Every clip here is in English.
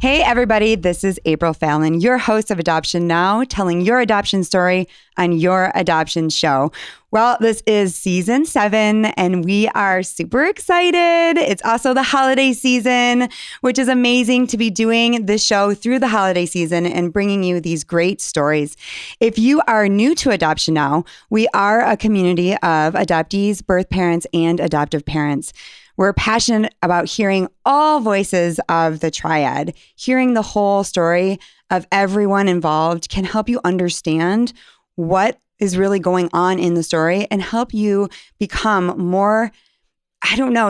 Hey, everybody, this is April Fallon, your host of Adoption Now, telling your adoption story on your adoption show. Well, this is season 7, and we are super excited. It's also the holiday season, which is amazing to be doing this show through the holiday season and bringing you these great stories. If you are new to Adoption Now, we are a community of adoptees, birth parents, and adoptive parents. We're passionate about hearing all voices of the triad. Hearing the whole story of everyone involved can help you understand what is really going on in the story and help you become more,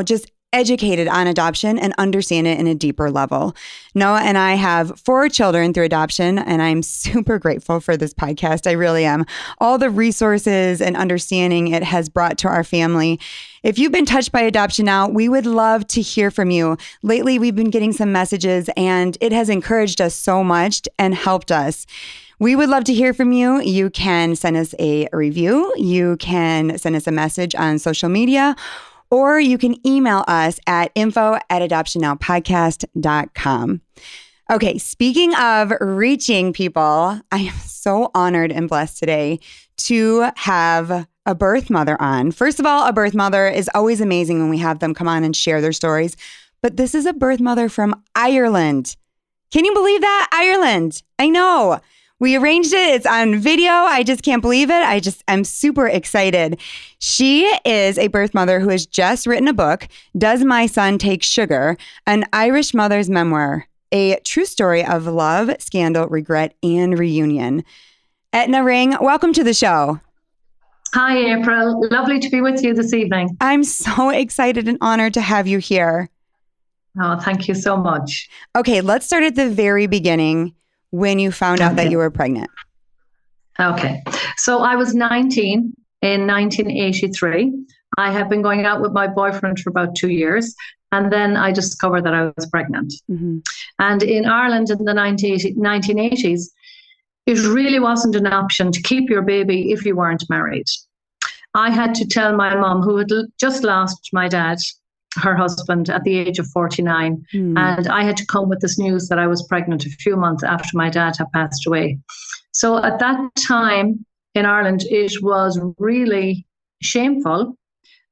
just educated on adoption and understand it in a deeper level. Noah and I have 4 children through adoption, and I'm super grateful for this podcast. I really am. All the resources and understanding it has brought to our family. If you've been touched by Adoption Now, we would love to hear from you. Lately, we've been getting some messages, and it has encouraged us so much and helped us. We would love to hear from you. You can send us a review. You can send us a message on social media, or you can email us at info@adoptionnowpodcast.com. Okay, speaking of reaching people, I am so honored and blessed today to have a birth mother on. First of all, a birth mother is always amazing when we have them come on and share their stories. But this is a birth mother from Ireland. Can you believe that? Ireland. I know. We arranged it. It's on video. I just can't believe it. I'm super excited. She is a birth mother who has just written a book, Does My Son Take Sugar? An Irish Mother's Memoir, a true story of love, scandal, regret, and reunion. Eithne Ring, welcome to the show. Hi, April. Lovely to be with you this evening. I'm so excited and honored to have you here. Oh, thank you so much. Okay, let's start at the very beginning. When you found out that you were pregnant? Okay. So I was 19 in 1983. I had been going out with my boyfriend for about 2 years. And then I discovered that I was pregnant. Mm-hmm. And in Ireland in the 1980s, it really wasn't an option to keep your baby if you weren't married. I had to tell my mom, who had just lost my dad, her husband, at the age of 49. And I had to come with this news that I was pregnant a few months after my dad had passed away. So at that time in Ireland, it was really shameful.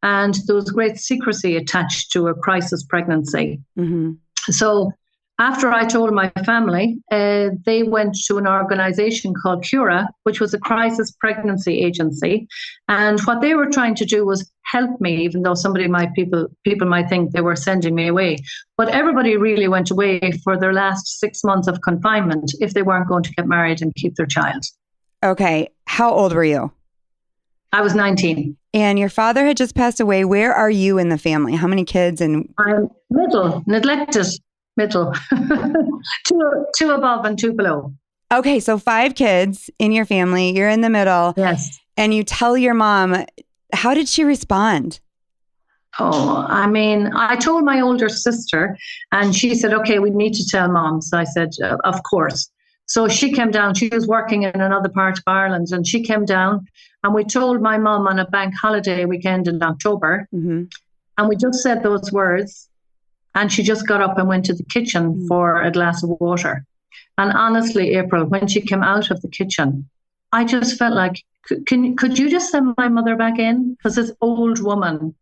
And there was great secrecy attached to a crisis pregnancy. Mm-hmm. So after I told my family, they went to an organization called Cura, which was a crisis pregnancy agency. And what they were trying to do was help me, even though people might think they were sending me away. But everybody really went away for their last 6 months of confinement if they weren't going to get married and keep their child. Okay. How old were you? I was 19. And your father had just passed away. Where are you in the family? How many kids? And I'm middle, neglected. Middle. two above and 2 below. Okay, so 5 kids in your family. You're in the middle. Yes. And you tell your mom. How did she respond? Oh, I mean, I told my older sister and she said, okay, we need to tell mom. So I said, of course. So she came down. She was working in another part of Ireland and she came down and we told my mom on a bank holiday weekend in October. Mm-hmm. And we just said those words. And she just got up and went to the kitchen for a glass of water. And honestly, April, when she came out of the kitchen, I just felt like, could you just send my mother back in? Because this old woman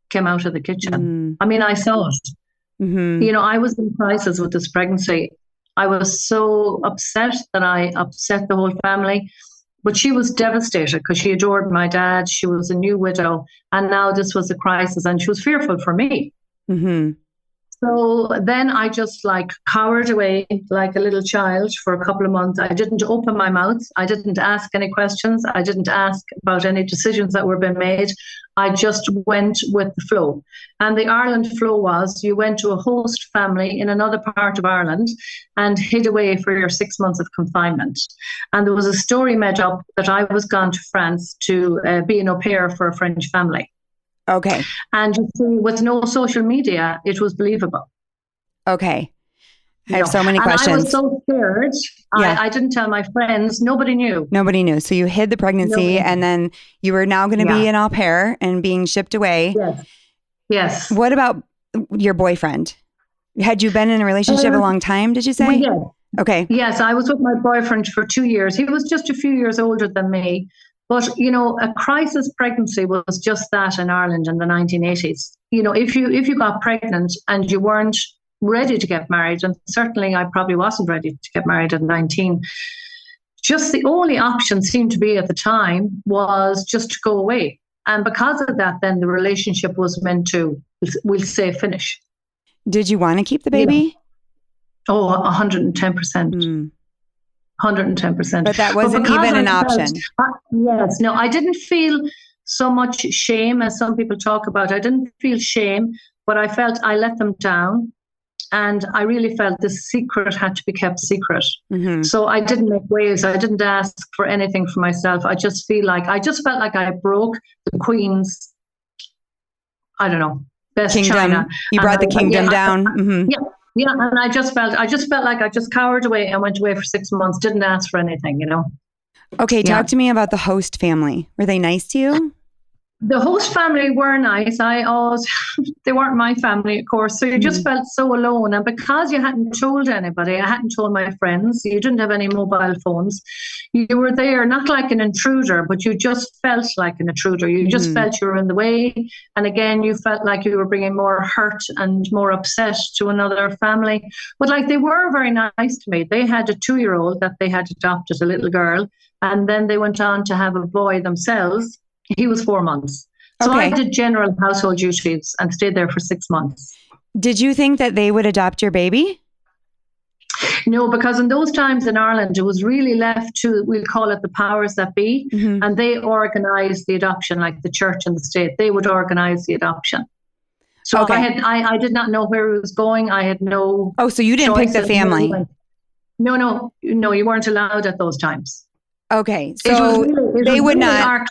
came out of the kitchen. I mean, I saw it. Mm-hmm. You know, I was in crisis with this pregnancy. I was so upset that I upset the whole family. But she was devastated because she adored my dad. She was a new widow. And now this was a crisis and she was fearful for me. Mm-hmm. So then I just cowered away like a little child for a couple of months. I didn't open my mouth. I didn't ask any questions. I didn't ask about any decisions that were being made. I just went with the flow. And the Ireland flow was you went to a host family in another part of Ireland and hid away for your 6 months of confinement. And there was a story made up that I was gone to France to be an au pair for a French family. Okay. And you see, with no social media, it was believable. Okay. I have so many questions. I was so scared. Yeah. I didn't tell my friends. Nobody knew. Nobody knew. So you hid the pregnancy and then you were now going to be an au pair and being shipped away. Yes. Yes. What about your boyfriend? Had you been in a relationship a long time, did you say? Yeah. Okay. Yes, I was with my boyfriend for 2 years. He was just a few years older than me. But, a crisis pregnancy was just that in Ireland in the 1980s. If you got pregnant and you weren't ready to get married, and certainly I probably wasn't ready to get married at 19, just the only option seemed to be at the time was just to go away. And because of that, then the relationship was meant to, we'll say, finish. Did you want to keep the baby? Oh, 110%. 110%. But that wasn't even an option. Yes. No, I didn't feel so much shame as some people talk about. I didn't feel shame, but I felt I let them down. And I really felt the secret had to be kept secret. So I didn't make waves. I didn't ask for anything for myself. I just felt like I broke the Queen's, I don't know, best kingdom. china. You brought the kingdom down. Yeah, and I just felt like I just cowered away and went away for 6 months. Didn't ask for anything, Okay, talk to me about the host family. Were they nice to you? The host family were nice. They weren't my family, of course. So you just felt so alone. And because you hadn't told anybody, I hadn't told my friends, you didn't have any mobile phones. You were there, not like an intruder, but you just felt like an intruder. You just felt you were in the way. And again, you felt like you were bringing more hurt and more upset to another family. But they were very nice to me. They had a 2-year-old that they had adopted, a little girl. And then they went on to have a boy themselves. He was 4 months. So I did general household duties and stayed there for 6 months. Did you think that they would adopt your baby? No, because in those times in Ireland, it was really left to, we'll call it the powers that be, and they organised the adoption, like the church and the state. They would organise the adoption. So I did not know where it was going. I had no. Oh, so you didn't pick the family? No, you weren't allowed at those times. Okay, so they would not.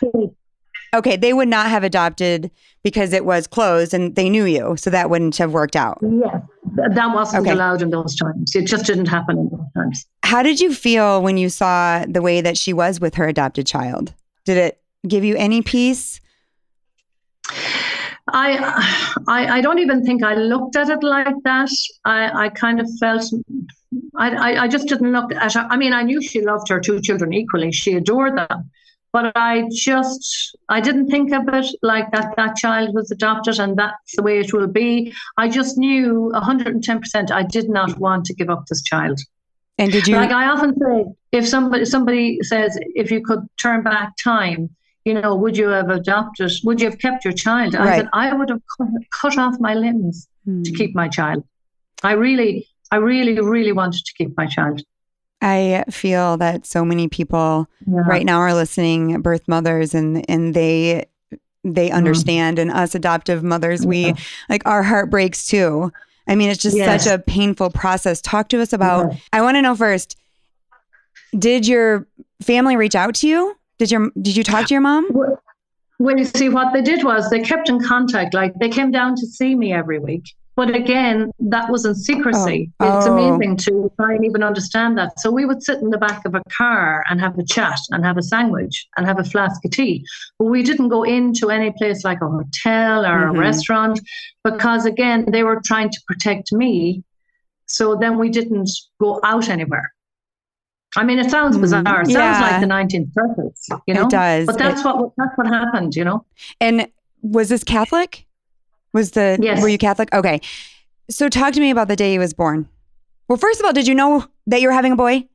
Okay, they would not have adopted because it was closed and they knew you, so that wouldn't have worked out. Yeah, that wasn't allowed in those times. It just didn't happen in those times. How did you feel when you saw the way that she was with her adopted child? Did it give you any peace? I don't even think I looked at it like that. I kind of felt, I just didn't look at her. I mean, I knew she loved her 2 children equally. She adored them. But I didn't think of it like that child was adopted and that's the way it will be. I just knew 110% I did not want to give up this child. And did you? I often say, if somebody says, if you could turn back time, would you have kept your child? I said, I would have cut off my limbs to keep my child. I really, really wanted to keep my child. I feel that so many people right now are listening, birth mothers, and they understand. And us adoptive mothers, we our heart breaks too. I mean, it's just such a painful process. Talk to us about. I want to know first. Did your family reach out to you? Did you talk to your mom? Well, you see, what they did was they kept in contact. They came down to see me every week. But again, that was in secrecy. It's amazing to try and even understand that. So we would sit in the back of a car and have a chat and have a sandwich and have a flask of tea. But we didn't go into any place like a hotel or a restaurant because, again, they were trying to protect me. So then we didn't go out anywhere. I mean, it sounds bizarre. It sounds like the 1930s, It does. But that's what happened, And was this Catholic? Yes. Were you Catholic? Okay. So talk to me about the day he was born. Well, first of all, did you know that you were having a boy?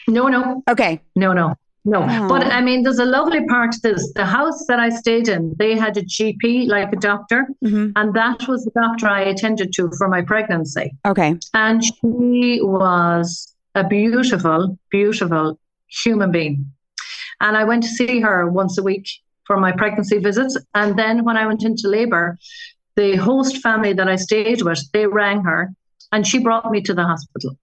No. Okay. No. Oh. But I mean, there's a lovely part to this. The house that I stayed in, they had a GP, like a doctor, and that was the doctor I attended to for my pregnancy. Okay. And she was a beautiful, beautiful human being. And I went to see her once a week for my pregnancy visits. And then when I went into labor, the host family that I stayed with, they rang her and she brought me to the hospital,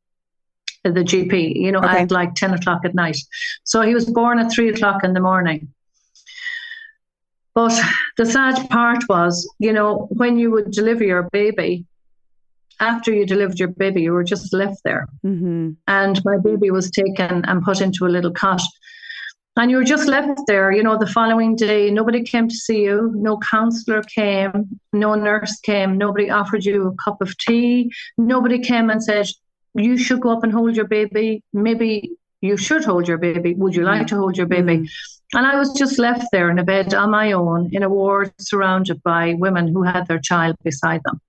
the GP, at like 10 o'clock at night. So he was born at 3 o'clock in the morning. But the sad part was, when you would deliver your baby, after you delivered your baby, you were just left there. And my baby was taken and put into a little cot. And you were just left there, the following day. Nobody came to see you. No counselor came. No nurse came. Nobody offered you a cup of tea. Nobody came and said, you should go up and hold your baby. Maybe you should hold your baby. Would you like to hold your baby? And I was just left there in a bed on my own in a ward surrounded by women who had their child beside them.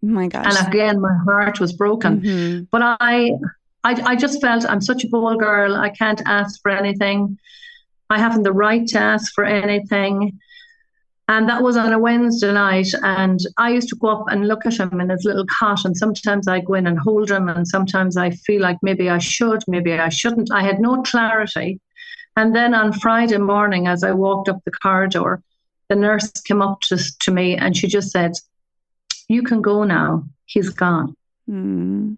Oh my gosh. And again, my heart was broken. But I just felt I'm such a bold girl. I can't ask for anything. I haven't the right to ask for anything. And that was on a Wednesday night. And I used to go up and look at him in his little cot. And sometimes I go in and hold him. And sometimes I feel like maybe I should, maybe I shouldn't. I had no clarity. And then on Friday morning, as I walked up the corridor, the nurse came up to me and she just said, you can go now. He's gone. And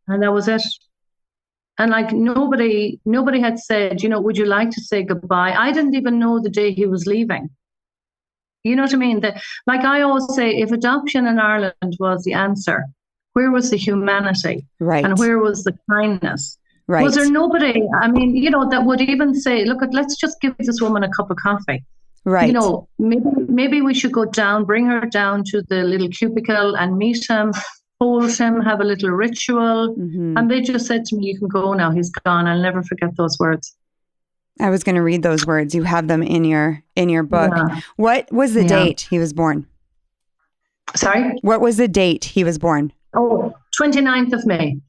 that was it. And like nobody had said, would you like to say goodbye? I didn't even know the day he was leaving. You know what I mean? Like I always say, if adoption in Ireland was the answer, where was the humanity? Right. And where was the kindness? Right. Was there nobody, that would even say, look, let's just give this woman a cup of coffee. Right. Maybe we should go down, bring her down to the little cubicle and meet him, hold him, have a little ritual. And they just said to me, you can go now, he's gone. I'll never forget those words. I was going to read those words. You have them in your book. Yeah. What was the date he was born? Sorry? What was the date he was born? Oh, 29th of May.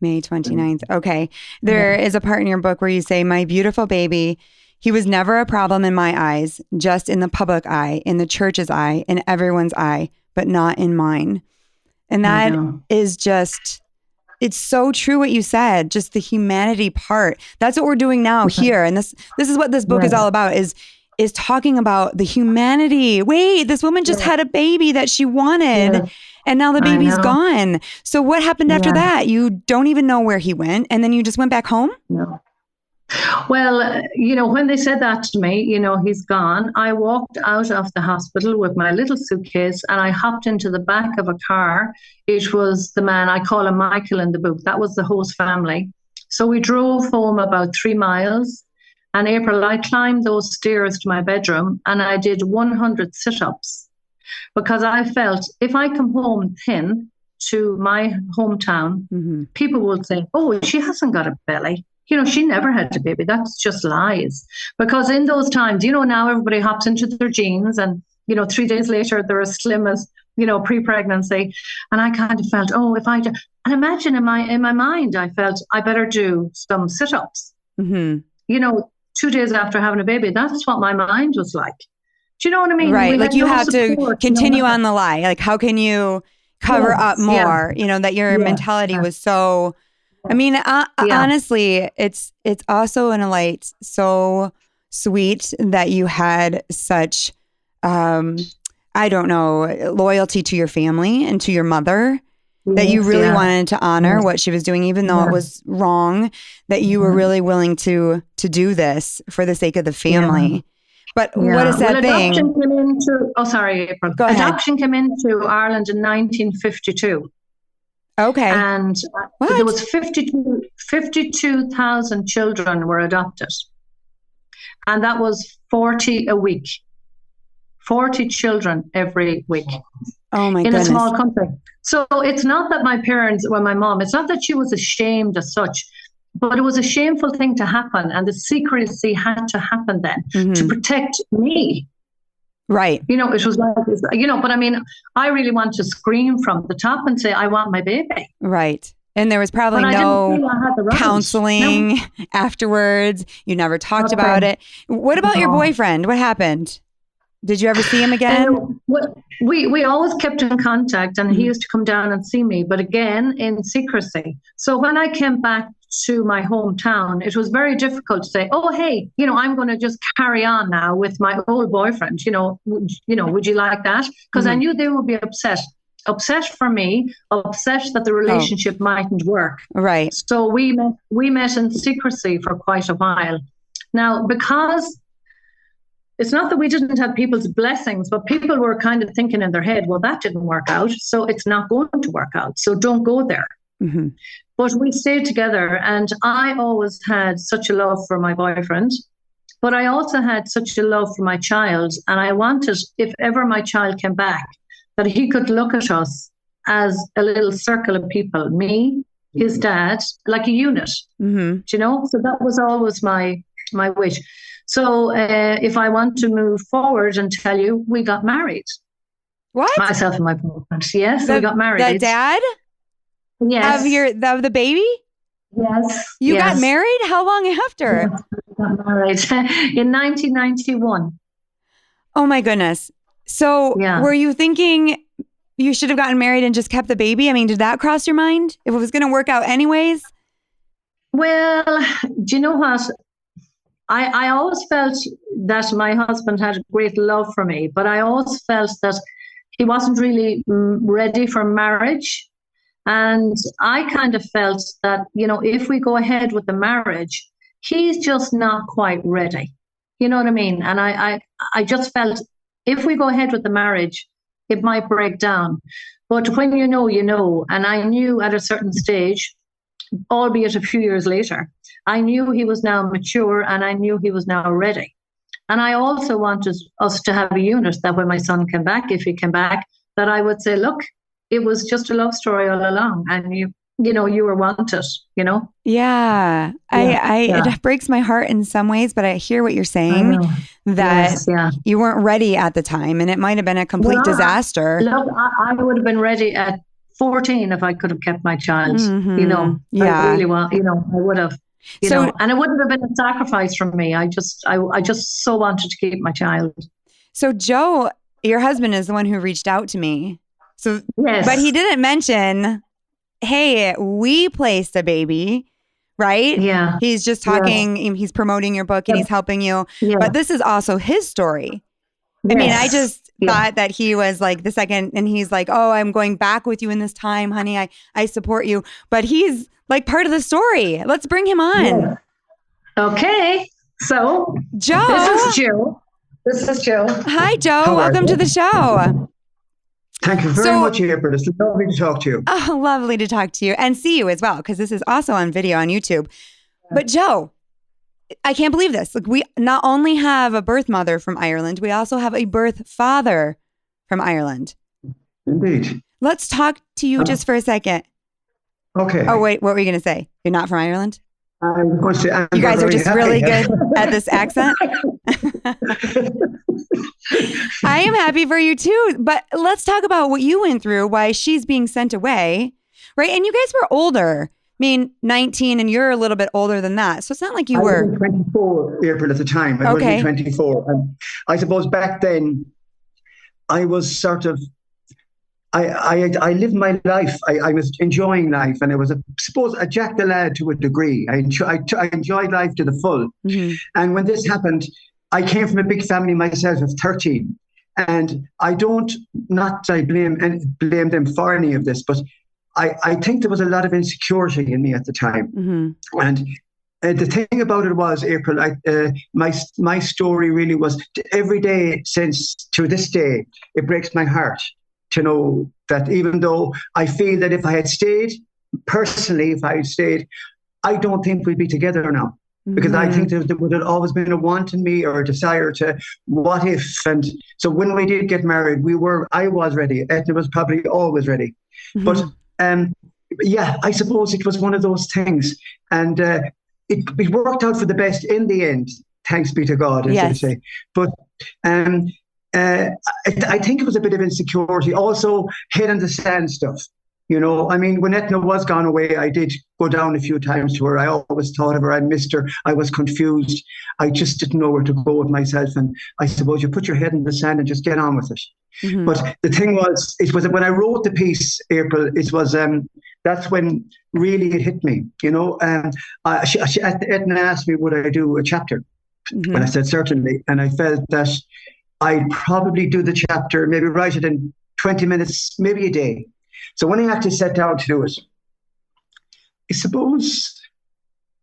May 29th. Okay. There is a part in your book where you say, my beautiful baby, he was never a problem in my eyes, just in the public eye, in the church's eye, in everyone's eye, but not in mine. And that is just, it's so true what you said, just the humanity part. That's what we're doing now here. And this is what this book is all about, is talking about the humanity. Wait, this woman just had a baby that she wanted and now the baby's gone. So what happened after that? You don't even know where he went and then you just went back home? No. Well, when they said that to me, he's gone, I walked out of the hospital with my little suitcase and I hopped into the back of a car. It was the man, I call him Michael in the book. That was the host family. So we drove home about 3 miles. And April, I climbed those stairs to my bedroom and I did 100 sit-ups because I felt if I come home thin to my hometown, people will say, oh, she hasn't got a belly. She never had a baby. That's just lies. Because in those times, now everybody hops into their jeans and, 3 days later, they're as slim as, pre-pregnancy. And I kind of felt, and imagine in my mind, I felt I better do some sit-ups. 2 days after having a baby, that's what my mind was like. Do you know what I mean? Right. Like you have to continue on the lie. Like how can you cover up more, that your mentality was so... honestly, it's also in a light so sweet that you had such, loyalty to your family and to your mother, that you really wanted to honor what she was doing, even though it was wrong, that you were really willing to do this for the sake of the family. But what is that thing? Adoption came into, April. Go ahead. Adoption came into Ireland in 1952. Okay. And there was 52,000 children were adopted. And that was 40 a week. 40 children every week. Oh my goodness. In a small country. So it's not that my mom, it's not that she was ashamed as such, but it was a shameful thing to happen. And the secrecy had to happen then to protect me. Right. It was like, but I really want to scream from the top and say, I want my baby. Right. And there was probably no counseling afterwards. You never talked about it. What about your boyfriend? What happened? Did you ever see him again? We always kept in contact and he used to come down and see me, but again, in secrecy. So when I came back to my hometown, it was very difficult to say, oh, hey, I'm going to just carry on now with my old boyfriend. Would you like that? Because I knew they would be upset for me, upset that the relationship mightn't work. Right. So we met in secrecy for quite a while. Now, because it's not that we didn't have people's blessings, but people were kind of thinking in their head, well, that didn't work out, so it's not going to work out. So don't go there. But we stayed together and I always had such a love for my boyfriend. But I also had such a love for my child. And I wanted, if ever my child came back, that he could look at us as a little circle of people, me, his dad, like a unit, you know? So that was always my wish. So if I want to move forward and tell you, we got married. What? Myself and my boyfriend. Yes, we got married. The dad? Yes. Of the baby? Yes. You got married? How long after? Yes, we got married in 1991. Oh my goodness. So were you thinking you should have gotten married and just kept the baby? I mean, did that cross your mind? If it was going to work out anyways? Well, do you know what? I always felt that my husband had great love for me, but I always felt that he wasn't really ready for marriage. And I kind of felt that, you know, if we go ahead with the marriage, he's just not quite ready. You know what I mean? And I just felt if we go ahead with the marriage, it might break down. But when you know, you know. And I knew at a certain stage, albeit a few years later, I knew he was now mature and I knew he was now ready. And I also wanted us to have a unit that when my son came back, if he came back, that I would say, look, it was just a love story all along. And you know, you were wanted, you know? Yeah. It breaks my heart in some ways, but I hear what you're saying, that you weren't ready at the time and it might have been a complete disaster. Look, I would have been ready at 14 if I could have kept my child, you know? I really want, you know, I would have. You know, and it wouldn't have been a sacrifice from me. I just so wanted to keep my child. So Joe, your husband, is the one who reached out to me. So, yes. But he didn't mention, hey, we placed a baby, right? Yeah. He's just talking, he's promoting your book and he's helping you. Yeah. But this is also his story. I mean, I just thought that he was like the second, and he's like, oh, I'm going back with you in this time, honey. I support you. But he's like part of the story. Let's bring him on. Yeah. Okay. So, Joe. This is Joe. Hi, Joe. Welcome to the show. Thank you very much, April. It's lovely to talk to you. Oh, lovely to talk to you and see you as well, because this is also on video on YouTube. But Joe, I can't believe this. Like, we not only have a birth mother from Ireland, we also have a birth father from Ireland. Indeed. Let's talk to you just for a second. Okay. Oh, wait, what were you going to say? You're not from Ireland? I'm going to say you guys are just really good at this accent. I am happy for you too. But let's talk about what you went through, why she's being sent away, right? And you guys were older. I mean, 19, and you're a little bit older than that. So it's not like you were. I was 24, April, at the time. I was 24. And I suppose back then, I was sort of, I lived my life. I was enjoying life, and I was, a jack the lad to a degree. I enjoyed life to the full. Mm-hmm. And when this happened, I came from a big family myself of 13. And I blame them for any of this, but I think there was a lot of insecurity in me at the time. Mm-hmm. And the thing about it was, April, my story really was every day to this day, it breaks my heart to know that even though I feel that if I had stayed, I don't think we'd be together now. Because I think there would have always been a want in me or a desire to what if. And so when we did get married, I was ready. Eithne was probably always ready. Mm-hmm. But I suppose it was one of those things. And it worked out for the best in the end. Thanks be to God, as they say. But I think it was a bit of insecurity. Also, head in the sand stuff. You know, I mean, when Eithne was gone away, I did go down a few times to her. I always thought of her. I missed her. I was confused. I just didn't know where to go with myself. And I suppose you put your head in the sand and just get on with it. Mm-hmm. But the thing was, it was when I wrote the piece, April, it was that's when really it hit me. You know, Eithne asked me, would I do a chapter? Mm-hmm. And I said, certainly. And I felt that I'd probably do the chapter, maybe write it in 20 minutes, maybe a day. So when I actually sat down to do it, I suppose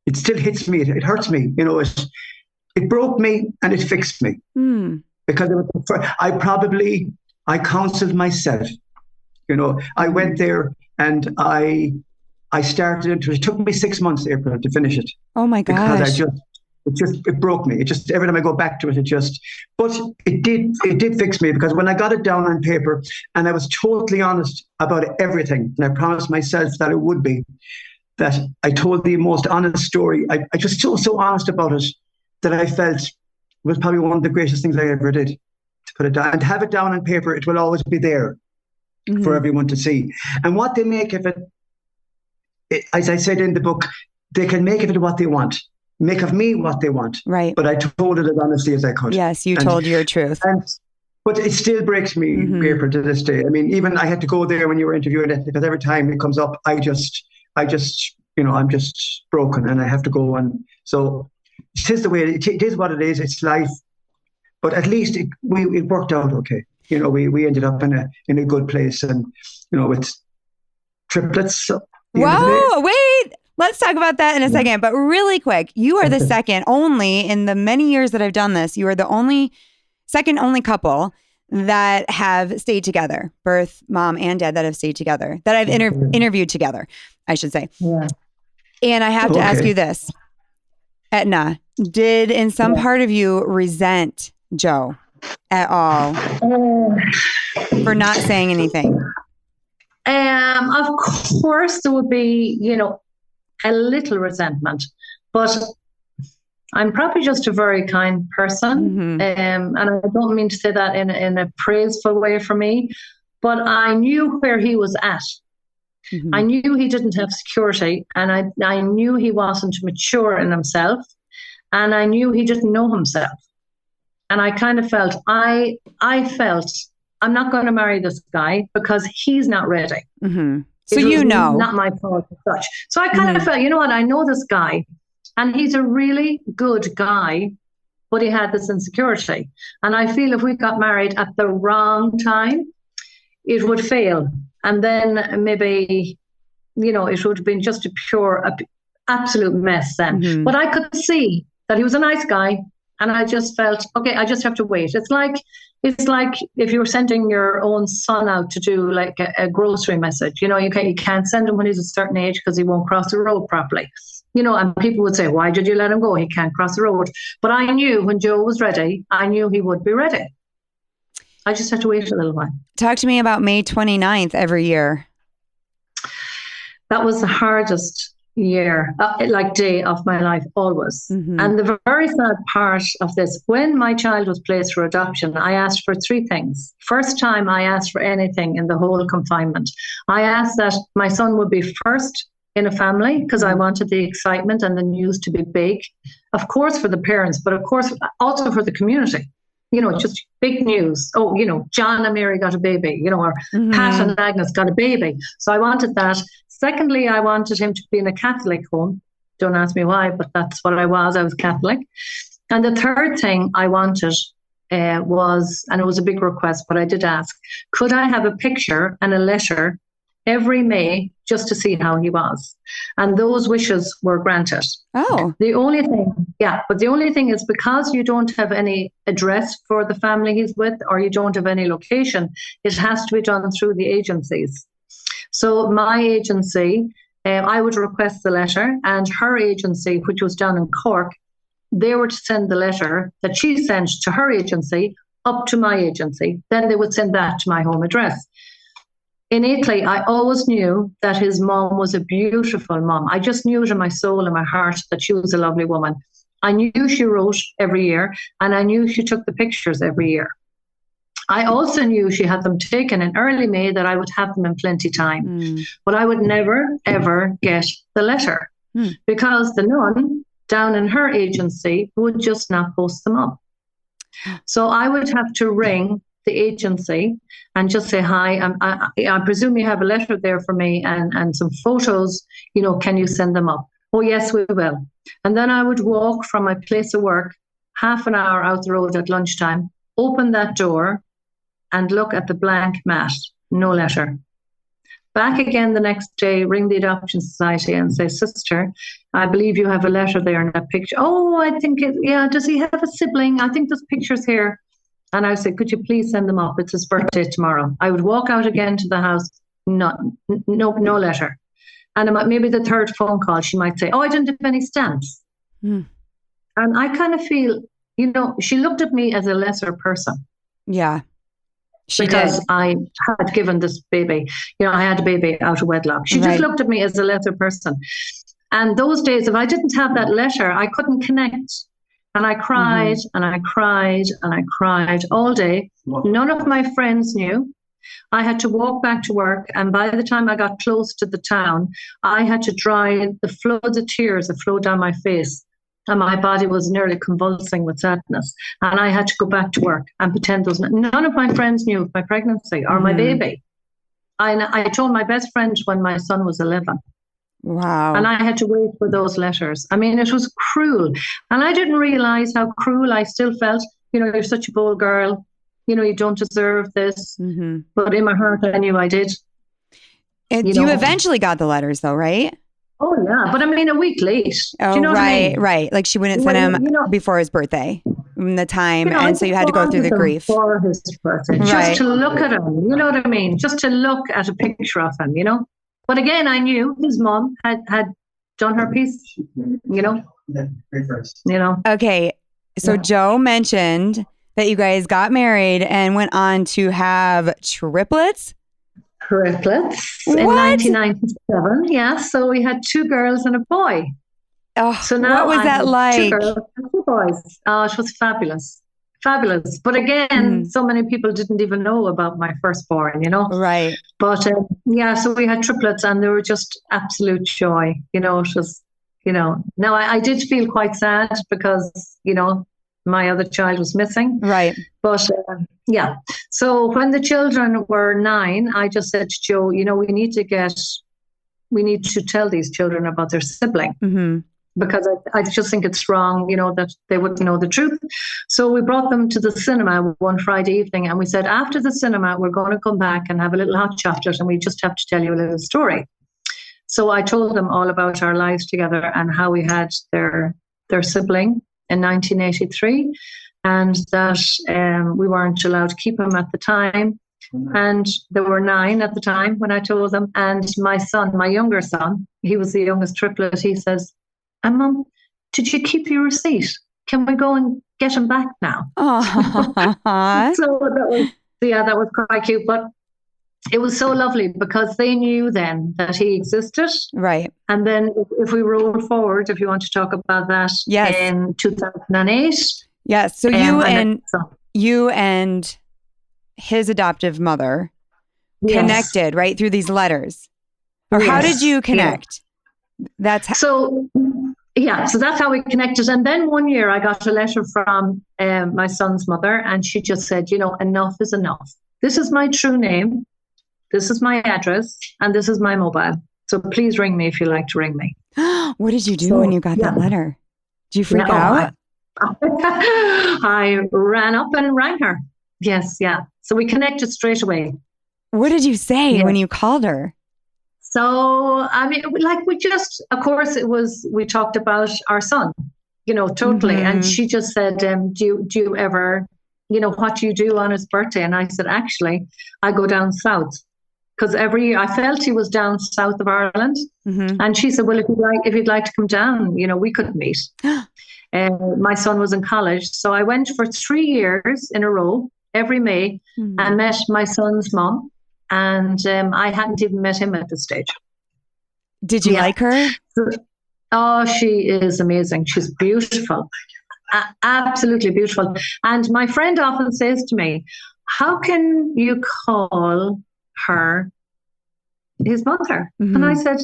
it still hits me. It hurts me. You know, it broke me and it fixed me. Because I counseled myself. You know, I went there and I started it. It took me 6 months, April, to finish it. Oh my gosh. Because it broke me. It just, every time I go back to it, but it did fix me, because when I got it down on paper and I was totally honest about everything, and I promised myself that it would be, that I told the most honest story. I just so honest about it that I felt was probably one of the greatest things I ever did, to put it down and to have it down on paper. It will always be there for everyone to see. And what they make of it, as I said in the book, they can make of it what they want, make of me what they want. Right. But I told it as honestly as I could. Yes, you told your truth. But it still breaks me, Beaver, to this day. I mean, even I had to go there when you were interviewing it, because every time it comes up, I just, I'm just broken, and I have to go. And so it is the way, it is what it is. It's life. But at least it worked out okay. We ended up in a good place, and, with triplets. Whoa, wait. Let's talk about that in a second. But really quick, you are the second only, in the many years that I've done this, you are the second only couple that have stayed together, birth mom and dad that have stayed together, that I've interviewed together, I should say. Yeah. And I have to ask you this, Eithne, did in some part of you resent Joe at all for not saying anything? Of course there would be, a little resentment, but I'm probably just a very kind person. And I don't mean to say that in a praiseful way for me, but I knew where he was at. I knew he didn't have security, and I knew he wasn't mature in himself, and I knew he didn't know himself. And I kind of felt, I felt I'm not going to marry this guy because he's not ready. So not my fault as such. So I kind of felt, you know what, I know this guy, and he's a really good guy, but he had this insecurity. And I feel if we got married at the wrong time, it would fail. And then maybe, it would have been just a pure, absolute mess then. But I could see that he was a nice guy, and I just felt, okay, I just have to wait. It's like if you were sending your own son out to do like a grocery message, you can't send him when he's a certain age because he won't cross the road properly. And people would say, why did you let him go? He can't cross the road. But I knew when Joe was ready, I knew he would be ready. I just had to wait a little while. Talk to me about May 29th every year. That was the hardest day of my life, always. And the very sad part of this, when my child was placed for adoption, I asked for three things. First time I asked for anything in the whole confinement. I asked that my son would be first in a family, because I wanted the excitement and the news to be big, of course for the parents, but of course also for the community. Just big news. Oh, John and Mary got a baby, or Pat and Agnes got a baby. So I wanted that. Secondly, I wanted him to be in a Catholic home. Don't ask me why, but that's what I was. I was Catholic. And the third thing I wanted was, and it was a big request, but I did ask, could I have a picture and a letter every May just to see how he was? And those wishes were granted. Oh. The only thing is, because you don't have any address for the family he's with, or you don't have any location, it has to be done through the agencies. So my agency, I would request the letter, and her agency, which was down in Cork, they were to send the letter that she sent to her agency up to my agency. Then they would send that to my home address. Innately, I always knew that his mom was a beautiful mom. I just knew it in my soul and my heart that she was a lovely woman. I knew she wrote every year, and I knew she took the pictures every year. I also knew she had them taken in early May, that I would have them in plenty time. But I would never, ever get the letter because the nun down in her agency would just not post them up. So I would have to ring the agency and just say, hi, I presume you have a letter there for me and some photos, can you send them up? Oh, yes, we will. And then I would walk from my place of work half an hour out the road at lunchtime, open that door and look at the blank mat, no letter. Back again the next day, ring the Adoption Society and say, sister, I believe you have a letter there in that picture. Oh, I think, does he have a sibling? I think there's pictures here. And I would say, could you please send them up? It's his birthday tomorrow. I would walk out again to the house, no letter. And maybe the third phone call, she might say, oh, I didn't have any stamps. And I kind of feel, she looked at me as a lesser person. Yeah. Because I had given this baby, I had a baby out of wedlock. She just looked at me as a lesser person. And those days, if I didn't have that letter, I couldn't connect. And I cried and I cried and I cried all day. None of my friends knew. I had to walk back to work. And by the time I got close to the town, I had to dry the floods of tears that flowed down my face. And my body was nearly convulsing with sadness. And I had to go back to work and pretend none of my friends knew of my pregnancy or my baby. I told my best friend when my son was 11. Wow. And I had to wait for those letters. I mean, it was cruel. And I didn't realize how cruel I still felt. You're such a bold girl. You don't deserve this. But in my heart, I knew I did. You eventually got the letters though, right? Oh, yeah. But I mean, a week late. Oh, do you know what I mean? Right. Like she wouldn't send him before his birthday, the time. And so you had to go through the grief. For his birthday. Just to look at him. You know what I mean? Just to look at a picture of him, But again, I knew his mom had done her piece, Okay. So Joe mentioned that you guys got married and went on to have triplets. In 1997. Yeah. So we had 2 girls and a boy. Oh, so now what was that like? 2 girls and 2 boys. It was fabulous. Fabulous. But again, so many people didn't even know about my firstborn, Right. But so we had triplets and they were just absolute joy. It was, now I did feel quite sad because, my other child was missing. Right. But so when the children were 9, I just said to Joe, we need to tell these children about their sibling. Because I just think it's wrong, that they wouldn't know the truth. So we brought them to the cinema one Friday evening and we said, after the cinema, we're going to come back and have a little hot chocolate and we just have to tell you a little story. So I told them all about our lives together and how we had their sibling in 1983 and that we weren't allowed to keep him at the time. And there were 9 at the time when I told them. And my son, my younger son, he was the youngest triplet, he says, and Mum, did you keep your receipt? Can we go and get him back now? So that was quite cute. But it was so lovely because they knew then that he existed. Right. And then if we roll forward, if you want to talk about that, in 2008. Yes. So you and his adoptive mother connected, right, through these letters. Or how did you connect? So that's how we connected. And then one year I got a letter from my son's mother and she just said, enough is enough. This is my true name. This is my address and this is my mobile. So please ring me if you like to ring me. What did you do when you got that letter? Did you freak out? I ran up and rang her. Yes. Yeah. So we connected straight away. What did you say when you called her? So, I mean, of course, we talked about our son, totally. And she just said, do you ever, what do you do on his birthday? And I said, actually, I go down south because every year I felt he was down south of Ireland. And she said, well, if you'd like to come down, we could meet. My son was in college. So I went for 3 years in a row every May and met my son's mom. And I hadn't even met him at this stage. Did you like her? Oh, she is amazing. She's beautiful. Absolutely beautiful. And my friend often says to me, how can you call her his mother? And I said,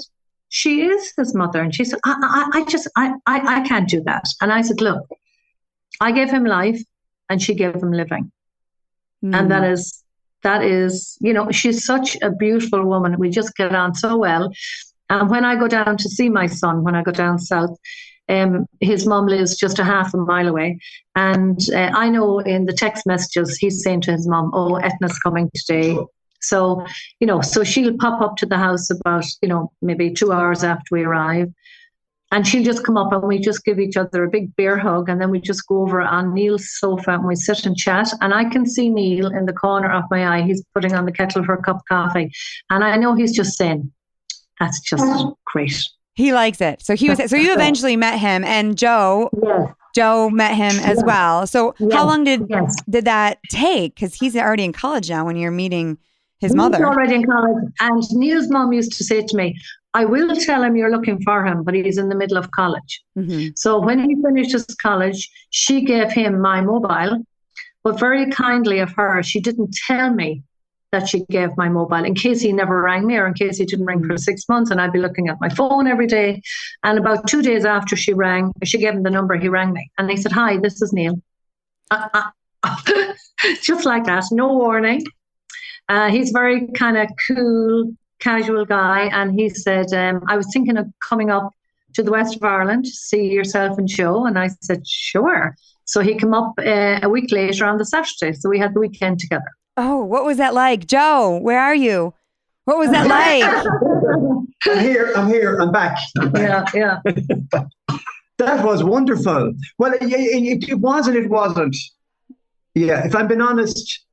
she is his mother. And she said, I can't do that. And I said, look, I gave him life and she gave him living. And that is, she's such a beautiful woman. We just get on so well. And when I go down to see my son, when I go down south, his mom lives just a half a mile away. And I know in the text messages, he's saying to his mom, oh, Eithne's coming today. So, so she'll pop up to the house about, maybe 2 hours after we arrive. And she'll just come up and we just give each other a big bear hug. And then we just go over on Neil's sofa and we sit and chat. And I can see Neil in the corner of my eye. He's putting on the kettle for a cup of coffee. And I know he's just saying, that's just great. He likes it. So you eventually met him, and Joe Joe met him as well. So how long did Yes. that take? Because he's already in college now when you're meeting his He's mother. already in college. And Neil's mom used to say to me, I will tell him you're looking for him, but he's in the middle of college. Mm-hmm. So when he finished his college, she gave him my mobile, but very kindly of her, she didn't tell me that she gave my mobile in case he never rang me or in case he didn't ring for 6 months, and I'd be looking at my phone every day. And about 2 days after she gave him the number, he rang me. And he said, hi, this is Neil. Just like that, no warning. He's very kind of cool, casual guy. And he said, I was thinking of coming up to the west of Ireland to see yourself and Joe. And I said, sure. So he came up a week later on the Saturday. So we had the weekend together. Oh, what was that like? Joe, where are you? What was that like? I'm here, I'm back. Yeah. That was wonderful. Well, it was and it wasn't. Yeah, if I'm being honest.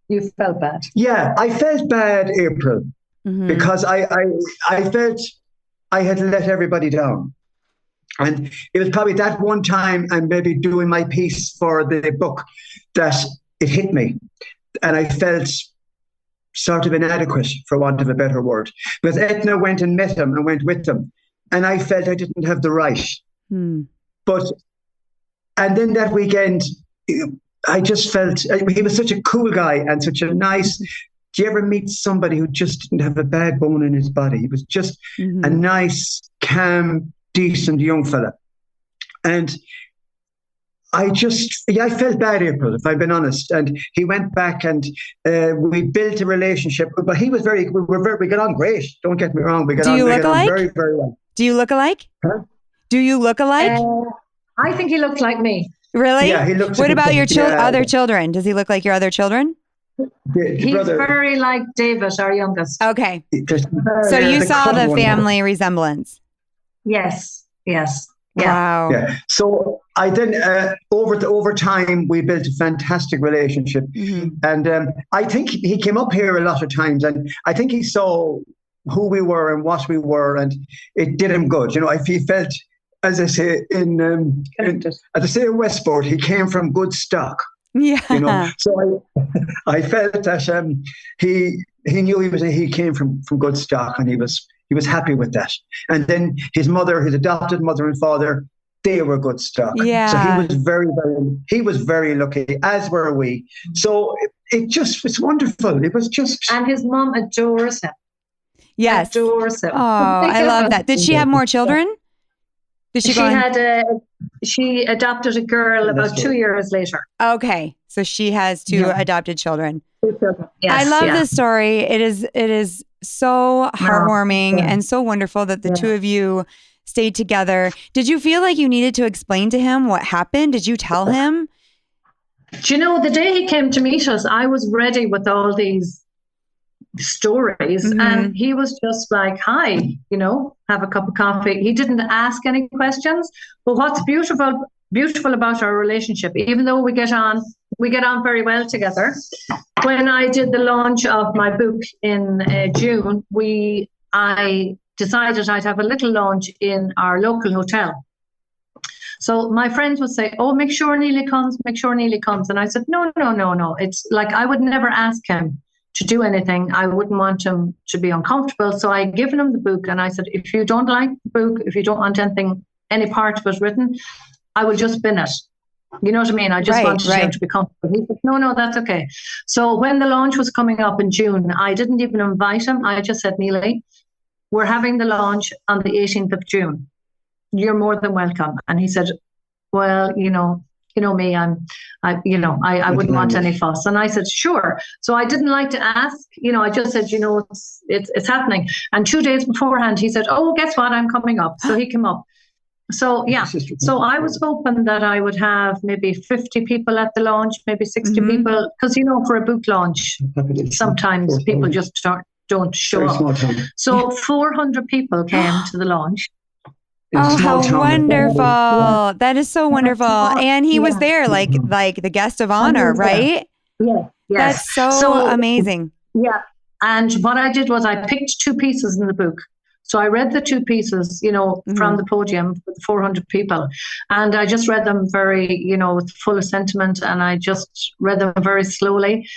You felt bad. Yeah, I felt bad, April, because I felt I had let everybody down. And it was probably that one time and maybe doing my piece for the book that it hit me. And I felt sort of inadequate, for want of a better word. Because Eithne went and met him and went with him. And I felt I didn't have the right. And then that weekend, I just felt, he was such a cool guy and such a nice, do you ever meet somebody who just didn't have a bad bone in his body? He was just a nice, calm, decent young fella. And I felt bad, April, if I've been honest. And he went back and we built a relationship. But he was we got on great. Don't get me wrong. We got on very, very well. Do you look alike? Huh? Do you look alike? I think he looked like me. Really? Yeah, he looks. What about your other children? Does he look like your other children? He's very like David, our youngest. Okay. So you saw the family resemblance. Yes. Yeah. Wow. Yeah. So I then over time we built a fantastic relationship, and I think he came up here a lot of times, and I think he saw who we were and what we were, and it did him good. You know, if he felt, as I say as I say in Westport, he came from good stock. Yeah. You know, so I felt that he knew he came from good stock, and he was happy with that. And then his adopted mother and father, they were good stock. Yeah. So he was very lucky, as were we. So it's wonderful. It was just. And his mom adores him. Yes. Adores him. Oh, I love that. Did she have more children? Did she adopted a girl about 2 years later. Okay. So she has two adopted children. Yes, I love this story. It is so heartwarming and so wonderful that the two of you stayed together. Did you feel like you needed to explain to him what happened? Did you tell him? Do you know, the day he came to meet us, I was ready with all these stories, and he was just like, hi, have a cup of coffee. He didn't ask any questions. But what's beautiful about our relationship, even though we get on very well together. When I did the launch of my book in June, I decided I'd have a little launch in our local hotel. So my friends would say, oh, make sure Neely comes. And I said, no. It's like, I would never ask him to do anything. I wouldn't want him to be uncomfortable. So I given him the book, and I said, if you don't like the book, if you don't want any part of it written, I will just bin it. You know what I mean? I just wanted him to be comfortable. He said, no, that's okay. So when the launch was coming up in June, I didn't even invite him. I just said, Neely, we're having the launch on the 18th of June. You're more than welcome. And he said, well, you know me, I wouldn't want any fuss. And I said, sure. So I didn't like to ask, I just said, it's happening. And 2 days beforehand, he said, oh, guess what? I'm coming up. So he came up. So, yeah. So I was hoping that I would have maybe 50 people at the launch, maybe 60 people. Because, for a book launch, sometimes people just don't show up. So 400 people came to the launch. Oh, how wonderful. Yeah. That is so wonderful. And he was there like the guest of honor, right? Yeah. Yes. That's so amazing. Yeah. And what I did was I picked two pieces in the book. So I read the two pieces, from the podium for the 400 people. And I just read them very, full of sentiment. And I just read them very slowly.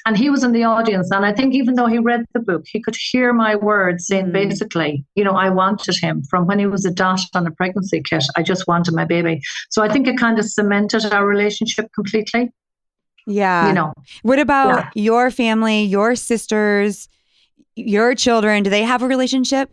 And he was in the audience. And I think even though he read the book, he could hear my words saying, basically, I wanted him from when he was a dot on a pregnancy kit. I just wanted my baby. So I think it kind of cemented our relationship completely. Yeah. What about your family, your sisters, your children? Do they have a relationship?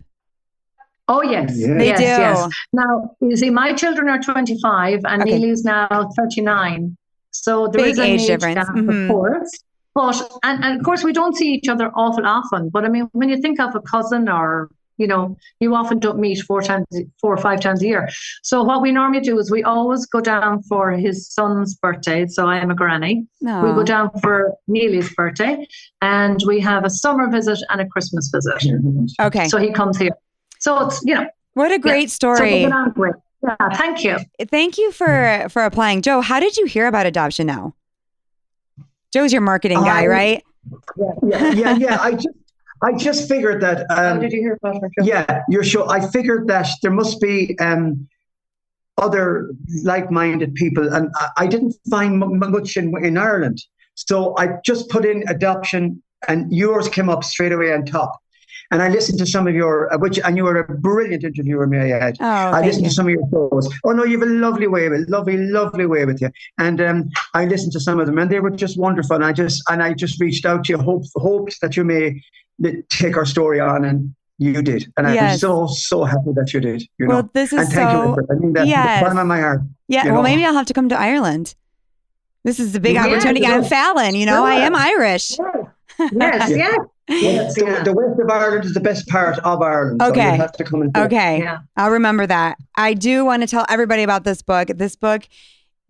Oh, yes. They do. Yes. Now, you see, my children are 25 and Neely's now 39. So there is an age difference, gap, of course. But, and of course, we don't see each other awful often. But I mean, when you think of a cousin or, you often don't meet 4 or 5 times a year. So what we normally do is we always go down for his son's birthday. So I am a granny. No. We go down for Neely's birthday and we have a summer visit and a Christmas visit. Okay. So he comes here. So it's, What a great story. So great. Yeah, thank you. Thank you for applying. Joe, how did you hear about Adoption Now? Joe's your marketing guy, right? Yeah. I just figured that. How did you hear about her? Yeah, your show. I figured that there must be other like-minded people, and I didn't find much in Ireland. So I just put in adoption, and yours came up straight away on top. And I listened to some of your, and you were a brilliant interviewer, may I add. Oh, I listened to some of your shows. Oh no, you have a lovely way with lovely way with you. And I listened to some of them, and they were just wonderful. And I just reached out to you, hoped that you may take our story on, and you did. And I'm so happy that you did. Well, this is and thank you. I mean, that's the bottom of my heart. Yeah. Well, maybe I'll have to come to Ireland. This is a big opportunity. I'm Fallon. I am Irish. Yes. The west of Ireland is the best part of Ireland. Okay. So you have to come and I'll remember that. I do want to tell everybody about this book. This book,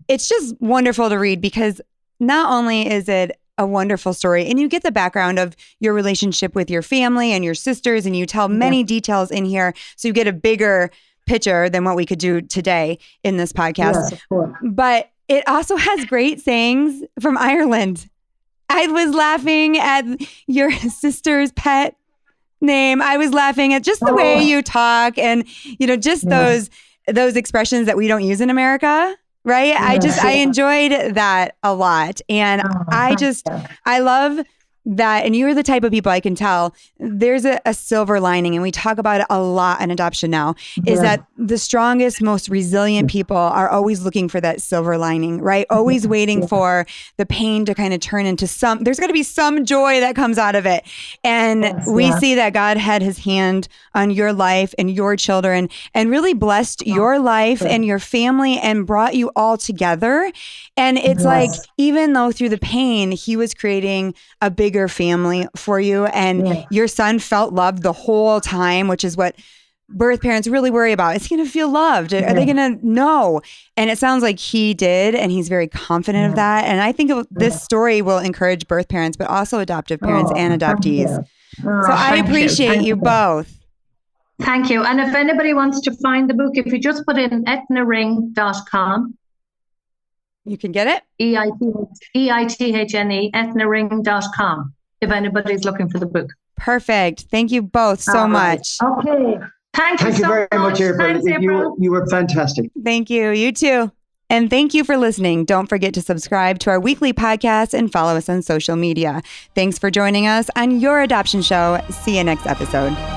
it's just wonderful to read because not only is it a wonderful story and you get the background of your relationship with your family and your sisters, and you tell many details in here. So you get a bigger picture than what we could do today in this podcast. Yes, of course. But it also has great sayings from Ireland. I was laughing at your sister's pet name. I was laughing at just the way you talk and, just those expressions that we don't use in America, right? I enjoyed that a lot. And I love that. And you're the type of people, I can tell, there's a silver lining, and we talk about it a lot in Adoption Now, is that the strongest, most resilient people are always looking for that silver lining, right? Always waiting for the pain to kind of turn into there's got to be some joy that comes out of it. And we see that God had his hand on your life and your children and really blessed your life and your family and brought you all together. And it's like, even though through the pain, he was creating a bigger family for you, and your son felt loved the whole time, which is what birth parents really worry about. Is he going to feel loved? Are they going to know? And it sounds like he did, and he's very confident of that. And I think this story will encourage birth parents, but also adoptive parents and adoptees. So I appreciate you both. Thank you. And if anybody wants to find the book, if you just put in eithnering.com, you can get it? EITHNE, eithnering.com, if anybody's looking for the book. Perfect. Thank you both so much. Okay. Thank you so very much, April. You were fantastic. Thank you. You too. And thank you for listening. Don't forget to subscribe to our weekly podcast and follow us on social media. Thanks for joining us on Your Adoption Show. See you next episode.